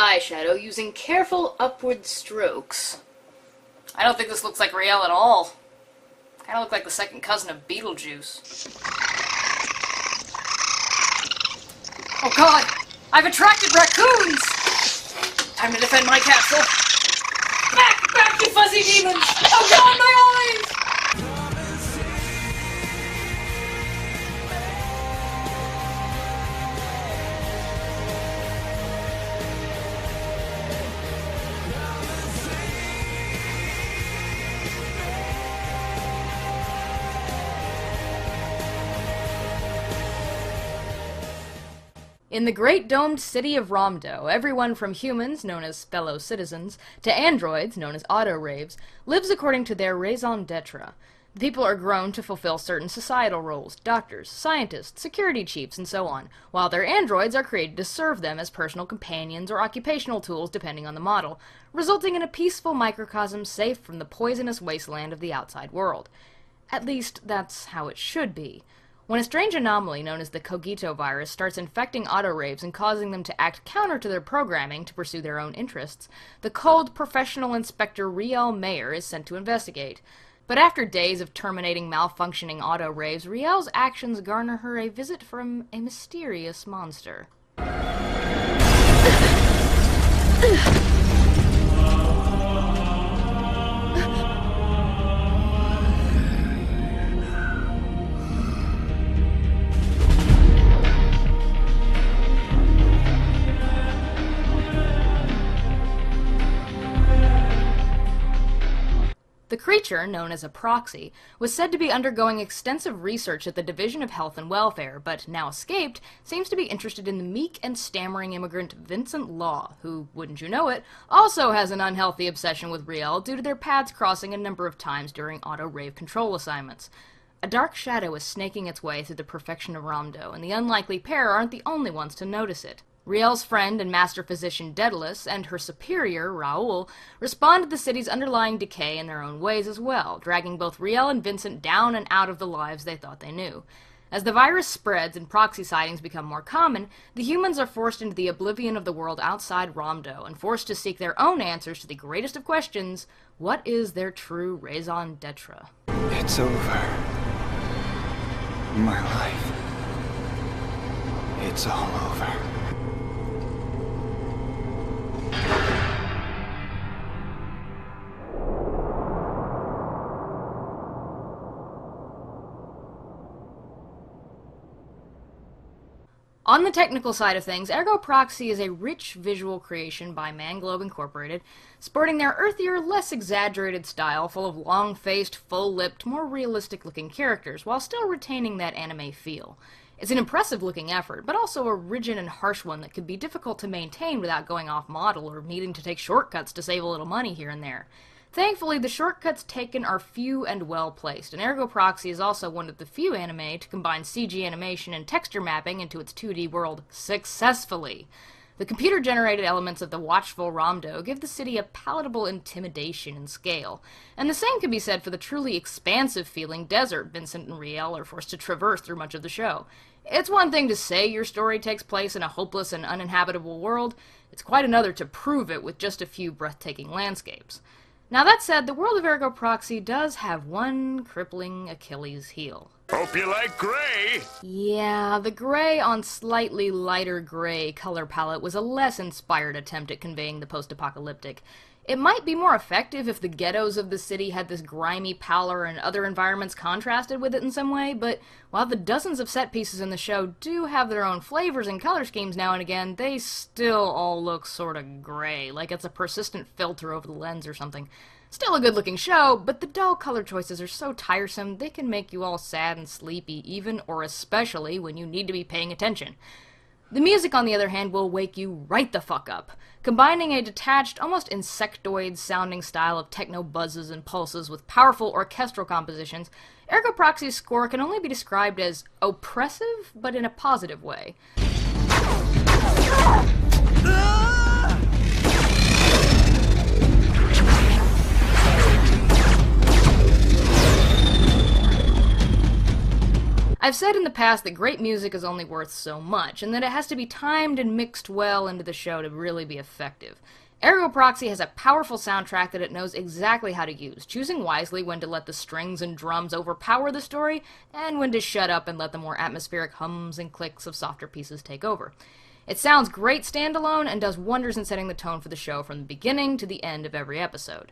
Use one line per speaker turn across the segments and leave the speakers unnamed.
eyeshadow using careful upward strokes. I don't think this looks like Riel at all. Kinda look like the second cousin of Beetlejuice. Oh god! I've attracted raccoons! Time to defend my castle! Back! Back, you fuzzy demons! Oh god, my eyes! In the great domed city of Romdo, everyone from humans, known as fellow citizens, to androids, known as auto-raves, lives according to their raison d'etre. The people are grown to fulfill certain societal roles, doctors, scientists, security chiefs, and so on, while their androids are created to serve them as personal companions or occupational tools depending on the model, resulting in a peaceful microcosm safe from the poisonous wasteland of the outside world. At least, that's how it should be. When a strange anomaly known as the Cogito virus starts infecting auto-raves and causing them to act counter to their programming to pursue their own interests, the cold, professional inspector Riel Mayer is sent to investigate. But after days of terminating malfunctioning auto-raves, Riel's actions garner her a visit from a mysterious monster. The creature, known as a Proxy, was said to be undergoing extensive research at the Division of Health and Welfare, but now escaped, seems to be interested in the meek and stammering immigrant Vincent Law, who, wouldn't you know it, also has an unhealthy obsession with Riel due to their paths crossing a number of times during auto-rave control assignments. A dark shadow is snaking its way through the perfection of Romdo, and the unlikely pair aren't the only ones to notice it. Riel's friend and master physician Daedalus and her superior, Raoul, respond to the city's underlying decay in their own ways as well, dragging both Riel and Vincent down and out of the lives they thought they knew. As the virus spreads and proxy sightings become more common, the humans are forced into the oblivion of the world outside Romdo, and forced to seek their own answers to the greatest of questions: what is their true raison d'etre?
It's over. My life. It's all over.
On the technical side of things, Ergo Proxy is a rich visual creation by Manglobe Incorporated, sporting their earthier, less exaggerated style full of long-faced, full-lipped, more realistic-looking characters, while still retaining that anime feel. It's an impressive-looking effort, but also a rigid and harsh one that could be difficult to maintain without going off-model or needing to take shortcuts to save a little money here and there. Thankfully, the shortcuts taken are few and well-placed, and Ergo Proxy is also one of the few anime to combine CG animation and texture mapping into its 2D world successfully. The computer-generated elements of the watchful Romdo give the city a palatable intimidation and scale, and the same can be said for the truly expansive-feeling desert Vincent and Riel are forced to traverse through much of the show. It's one thing to say your story takes place in a hopeless and uninhabitable world, it's quite another to prove it with just a few breathtaking landscapes. Now that said, the world of Ergo Proxy does have one crippling Achilles heel.
Hope you like gray!
Yeah, the gray on slightly lighter gray color palette was a less inspired attempt at conveying the post-apocalyptic. It might be more effective if the ghettos of the city had this grimy pallor and other environments contrasted with it in some way, but while the dozens of set pieces in the show do have their own flavors and color schemes now and again, they still all look sorta gray, like it's a persistent filter over the lens or something. Still a good-looking show, but the dull color choices are so tiresome they can make you all sad and sleepy, even or especially when you need to be paying attention. The music, on the other hand, will wake you right the fuck up. Combining a detached, almost insectoid-sounding style of techno buzzes and pulses with powerful orchestral compositions, Ergo Proxy's score can only be described as oppressive, but in a positive way. I've said in the past that great music is only worth so much, and that it has to be timed and mixed well into the show to really be effective. Ergo Proxy has a powerful soundtrack that it knows exactly how to use, choosing wisely when to let the strings and drums overpower the story, and when to shut up and let the more atmospheric hums and clicks of softer pieces take over. It sounds great standalone and does wonders in setting the tone for the show from the beginning to the end of every episode.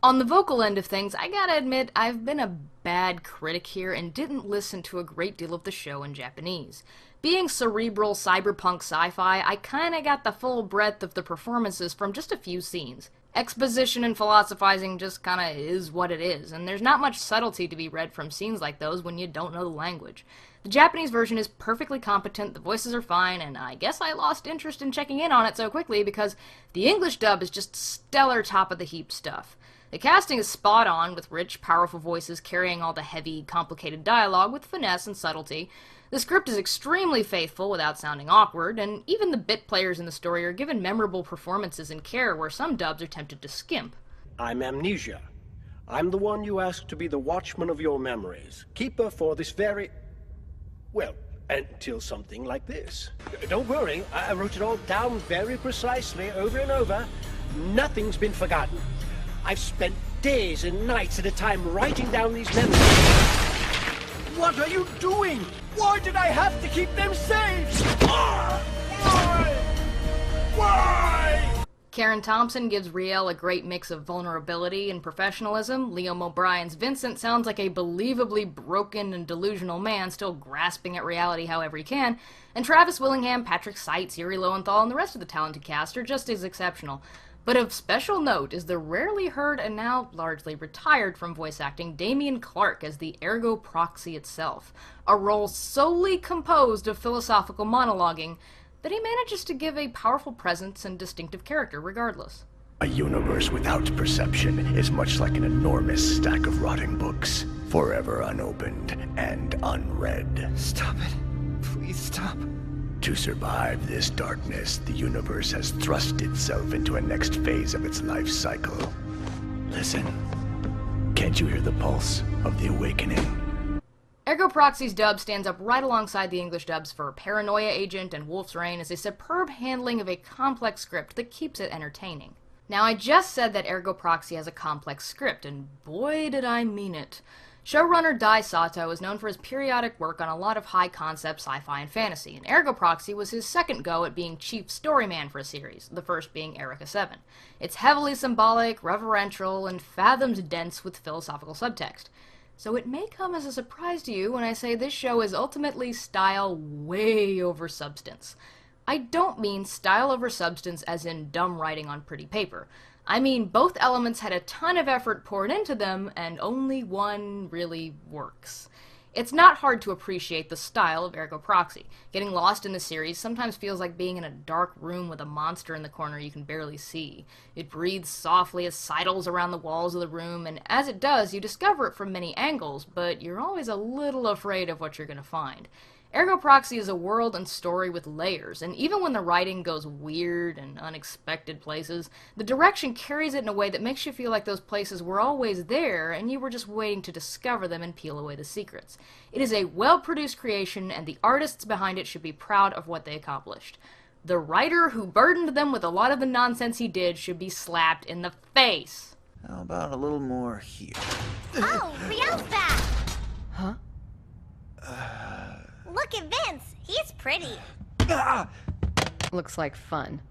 On the vocal end of things, I gotta admit, I've been a bad critic here and didn't listen to a great deal of the show in Japanese. Being cerebral cyberpunk sci-fi, I kinda got the full breadth of the performances from just a few scenes. Exposition and philosophizing just kinda is what it is, and there's not much subtlety to be read from scenes like those when you don't know the language. The Japanese version is perfectly competent, the voices are fine, and I guess I lost interest in checking in on it so quickly because the English dub is just stellar top-of-the-heap stuff. The casting is spot on, with rich, powerful voices carrying all the heavy, complicated dialogue with finesse and subtlety. The script is extremely faithful without sounding awkward, and even the bit players in the story are given memorable performances and care where some dubs are tempted to skimp.
I'm Amnesia. I'm the one you asked to be the watchman of your memories, keeper for this very... well, until something like this. Don't worry, I wrote it all down very precisely, over and over. Nothing's been forgotten. I've spent days and nights at a time writing down these memories. What are you doing? Why did I have to keep them safe? Why?
Karen Thompson gives Riel a great mix of vulnerability and professionalism. Liam O'Brien's Vincent sounds like a believably broken and delusional man still grasping at reality however he can. And Travis Willingham, Patrick Seitz, Yuri Lowenthal, and the rest of the talented cast are just as exceptional. But of special note is the rarely heard and now largely retired from voice acting Damian Clark as the Ergo Proxy itself, a role solely composed of philosophical monologuing, but he manages to give a powerful presence and distinctive character regardless.
A universe without perception is much like an enormous stack of rotting books, forever unopened and unread.
Stop it. Please stop.
To survive this darkness, the universe has thrust itself into a next phase of its life cycle. Listen. Can't you hear the pulse of the awakening?
Ergo Proxy's dub stands up right alongside the English dubs for Paranoia Agent and Wolf's Rain as a superb handling of a complex script that keeps it entertaining. Now, I just said that Ergo Proxy has a complex script, and boy did I mean it. Showrunner Dai Sato is known for his periodic work on a lot of high-concept sci-fi and fantasy, and Ergo Proxy was his second go at being chief storyman for a series, the first being Eureka 7. It's heavily symbolic, reverential, and fathoms dense with philosophical subtext. So it may come as a surprise to you when I say this show is ultimately style way over substance. I don't mean style over substance as in dumb writing on pretty paper. I mean, both elements had a ton of effort poured into them, and only one really works. It's not hard to appreciate the style of Ergo Proxy. Getting lost in the series sometimes feels like being in a dark room with a monster in the corner you can barely see. It breathes softly as sidles around the walls of the room, and as it does, you discover it from many angles, but you're always a little afraid of what you're going to find. Ergo Proxy is a world and story with layers, and even when the writing goes weird and unexpected places, the direction carries it in a way that makes you feel like those places were always there, and you were just waiting to discover them and peel away the secrets. It is a well-produced creation, and the artists behind it should be proud of what they accomplished. The writer who burdened them with a lot of the nonsense he did should be slapped in the face.
How about a little more here?
Oh, Riel's back!
Huh?
Look at Vince. He's pretty.
Looks like fun.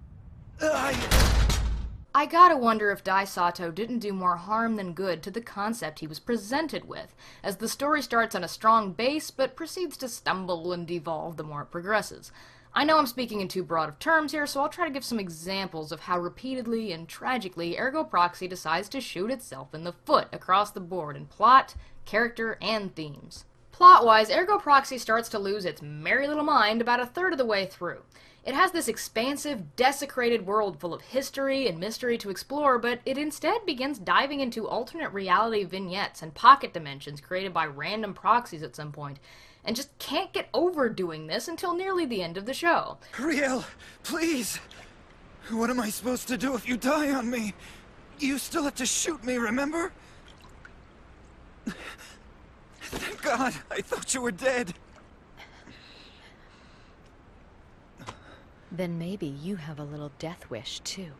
I gotta wonder if Dai Sato didn't do more harm than good to the concept he was presented with, as the story starts on a strong base but proceeds to stumble and devolve the more it progresses. I know I'm speaking in too broad of terms here, so I'll try to give some examples of how repeatedly and tragically Ergo Proxy decides to shoot itself in the foot across the board in plot, character, and themes. Plot-wise, Ergo Proxy starts to lose its merry little mind about a third of the way through. It has this expansive, desecrated world full of history and mystery to explore, but it instead begins diving into alternate reality vignettes and pocket dimensions created by random proxies at some point, and just can't get over doing this until nearly the end of the show.
Riel, please! What am I supposed to do if you die on me? You still have to shoot me, remember? Thank God, I thought you were dead.
Then maybe you have a little death wish, too.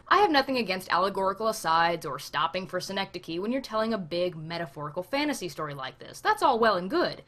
I have nothing against allegorical asides or stopping for synecdoche when you're telling a big metaphorical fantasy story like this. That's all well and good.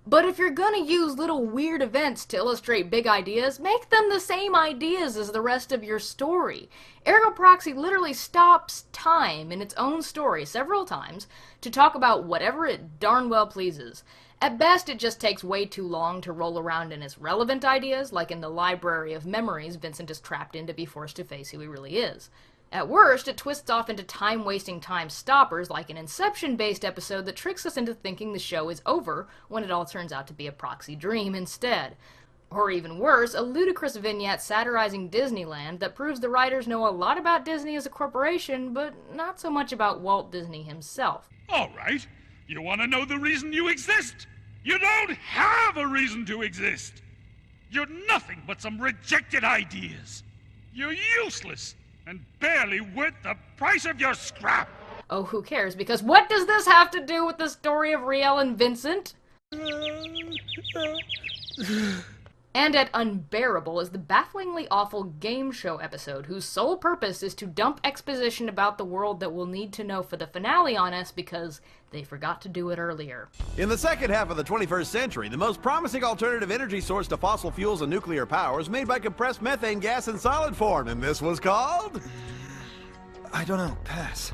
But if you're gonna use little weird events to illustrate big ideas, make them the same ideas as the rest of your story. Ergo Proxy literally stops time in its own story several times to talk about whatever it darn well pleases. At best, it just takes way too long to roll around in its relevant ideas, like in the library of memories Vincent is trapped in to be forced to face who he really is. At worst, it twists off into time-wasting time-stoppers like an Inception-based episode that tricks us into thinking the show is over when it all turns out to be a proxy dream instead. Or even worse, a ludicrous vignette satirizing Disneyland that proves the writers know a lot about Disney as a corporation, but not so much about Walt Disney himself.
All right. You want to know the reason you exist? You don't have a reason to exist. You're nothing but some rejected ideas. You're useless and barely worth the price of your scrap.
Oh, who cares? Because what does this have to do with the story of Riel and Vincent? And at unbearable is the bafflingly awful game show episode whose sole purpose is to dump exposition about the world that we'll need to know for the finale on us because they forgot to do it earlier.
In the second half of the 21st century, the most promising alternative energy source to fossil fuels and nuclear power was made by compressed methane gas in solid form, and this was called?
I don't know. Pass.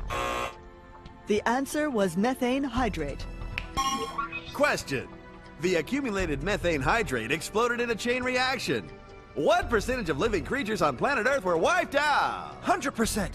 The answer was methane hydrate.
Question. The accumulated methane hydrate exploded in a chain reaction. What percentage of living creatures on planet Earth were wiped out?
100%.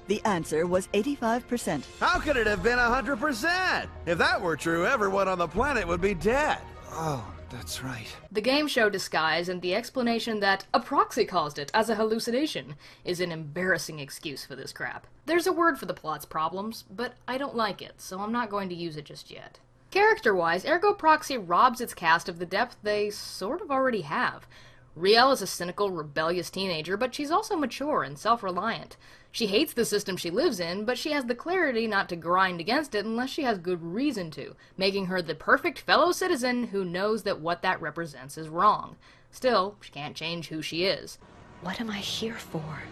The answer was 85%.
How could it have been 100%? If that were true, everyone on the planet would be dead.
Oh, that's right.
The game show disguise and the explanation that a proxy caused it as a hallucination is an embarrassing excuse for this crap. There's a word for the plot's problems, but I don't like it, so I'm not going to use it just yet. Character-wise, Ergo Proxy robs its cast of the depth they sort of already have. Riel is a cynical, rebellious teenager, but she's also mature and self-reliant. She hates the system she lives in, but she has the clarity not to grind against it unless she has good reason to, making her the perfect fellow citizen who knows that what that represents is wrong. Still, she can't change who she is.
What am I here for?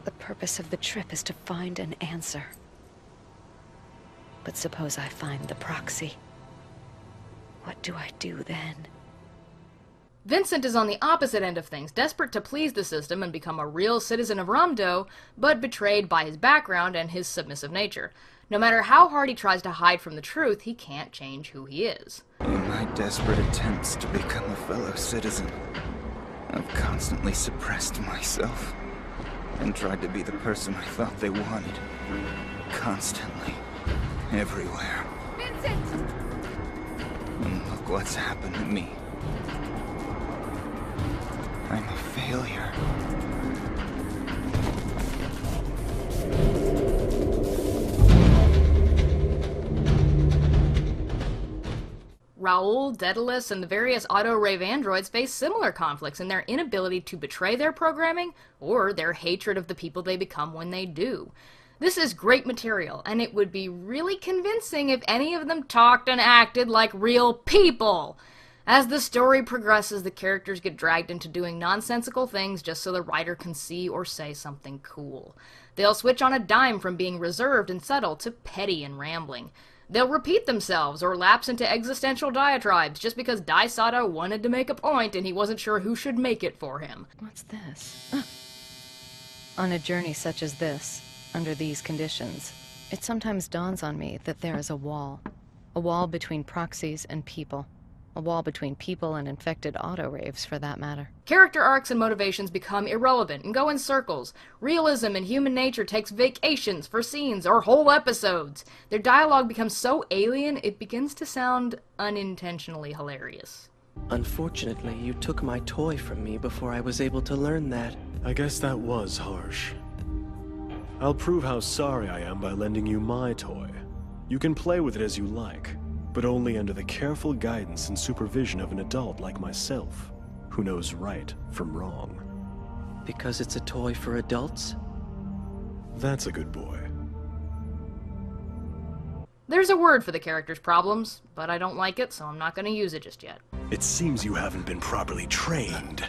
The purpose of the trip is to find an answer. But suppose I find the proxy. What do I do then?
Vincent is on the opposite end of things, desperate to please the system and become a real citizen of Ramdo, but betrayed by his background and his submissive nature. No matter how hard he tries to hide from the truth, he can't change who he is.
In my desperate attempts to become a fellow citizen, I've constantly suppressed myself and tried to be the person I thought they wanted. Constantly. Everywhere.
Vincent!
And look what's happened to me. I'm a failure.
Raoul, Daedalus, and the various auto-rave androids face similar conflicts in their inability to betray their programming or their hatred of the people they become when they do. This is great material, and it would be really convincing if any of them talked and acted like real people. As the story progresses, the characters get dragged into doing nonsensical things just so the writer can see or say something cool. They'll switch on a dime from being reserved and subtle to petty and rambling. They'll repeat themselves or lapse into existential diatribes just because Daisato wanted to make a point and he wasn't sure who should make it for him.
What's this? On a journey such as this, under these conditions, it sometimes dawns on me that there is a wall between proxies and people. A wall between people and infected auto-raves, for that matter.
Character arcs and motivations become irrelevant and go in circles. Realism and human nature takes vacations for scenes or whole episodes. Their dialogue becomes so alien, it begins to sound unintentionally hilarious.
Unfortunately, you took my toy from me before I was able to learn that.
I guess that was harsh. I'll prove how sorry I am by lending you my toy. You can play with it as you like, but only under the careful guidance and supervision of an adult like myself, who knows right from wrong.
Because it's a toy for adults?
That's a good boy.
There's a word for the character's problems, but I don't like it, so I'm not going to use it just yet.
It seems you haven't been properly trained.